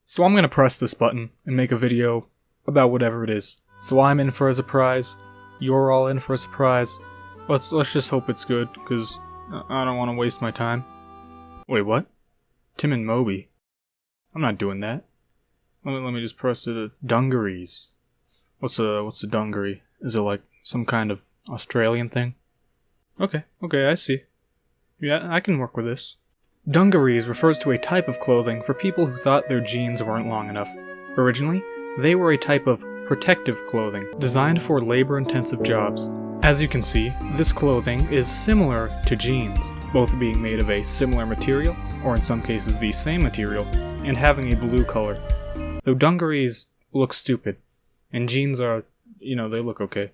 So I'm gonna press this button and make a video about whatever it is. So I'm in for a surprise, you're all in for a surprise. Let's just hope it's good, cause I don't want to waste my time. Wait, what? Tim and Moby? I'm not doing that. Let me just press the dungarees. What's a dungaree? Is it like some kind of Australian thing? Okay, I see. Yeah, I can work with this. Dungarees refers to a type of clothing for people who thought their jeans weren't long enough. Originally, they were a type of protective clothing, designed for labor-intensive jobs. As you can see, this clothing is similar to jeans, both being made of a similar material, or in some cases the same material, and having a blue color. Though dungarees look stupid, and jeans are, they look okay.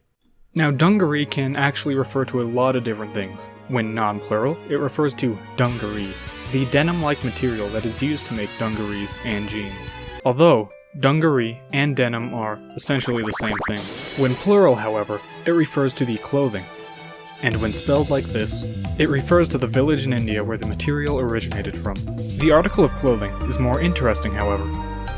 Now, dungaree can actually refer to a lot of different things. When non-plural, it refers to dungaree, the denim-like material that is used to make dungarees and jeans. Although, dungaree and denim are essentially the same thing. When plural, however, it refers to the clothing. And when spelled like this, it refers to the village in India where the material originated from. The article of clothing is more interesting, however.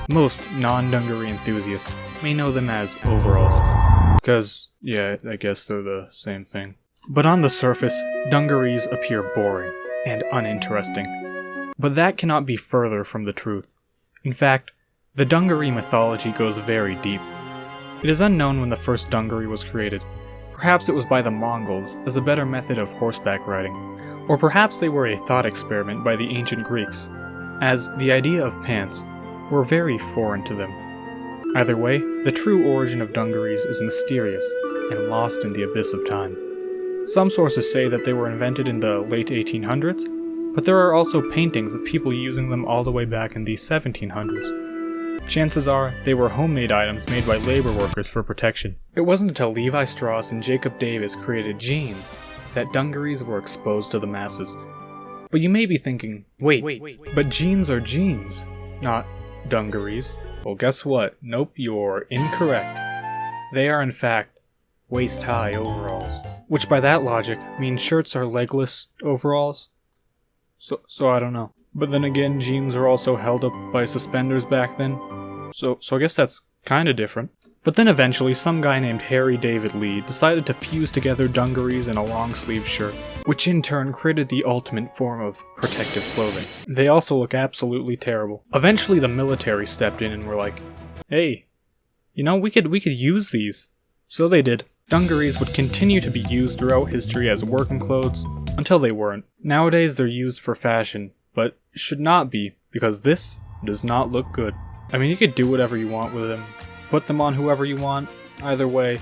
Most non-dungaree enthusiasts may know them as overalls. Because, yeah, I guess they're the same thing. But on the surface, dungarees appear boring and uninteresting. But that cannot be further from the truth. In fact, the dungaree mythology goes very deep. It is unknown when the first dungaree was created. Perhaps it was by the Mongols as a better method of horseback riding. Or perhaps they were a thought experiment by the ancient Greeks, as the idea of pants were very foreign to them. Either way, the true origin of dungarees is mysterious and lost in the abyss of time. Some sources say that they were invented in the late 1800s, but there are also paintings of people using them all the way back in the 1700s. Chances are, they were homemade items made by labor workers for protection. It wasn't until Levi Strauss and Jacob Davis created jeans that dungarees were exposed to the masses. But you may be thinking, wait, but jeans are jeans, not dungarees. Well, guess what? Nope, you're incorrect. They are in fact waist-high overalls. Which by that logic means shirts are legless overalls? So I don't know. But then again, jeans are also held up by suspenders back then. So I guess that's kinda different. But then eventually some guy named Harry David Lee decided to fuse together dungarees and a long-sleeved shirt, which in turn created the ultimate form of protective clothing. They also look absolutely terrible. Eventually the military stepped in and were like, hey, we could use these. So they did. Dungarees would continue to be used throughout history as working clothes, until they weren't. Nowadays they're used for fashion, but should not be, because this does not look good. I mean, you could do whatever you want with them, put them on whoever you want, either way,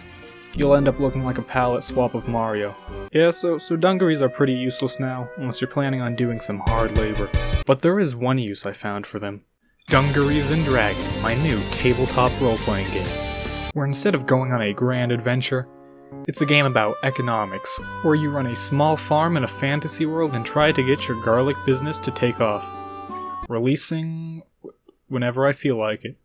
you'll end up looking like a palette swap of Mario. Yeah, so dungarees are pretty useless now, unless you're planning on doing some hard labor. But there is one use I found for them. Dungarees and Dragons, my new tabletop role-playing game, where instead of going on a grand adventure, it's a game about economics, where you run a small farm in a fantasy world and try to get your garlic business to take off. Releasing whenever I feel like it.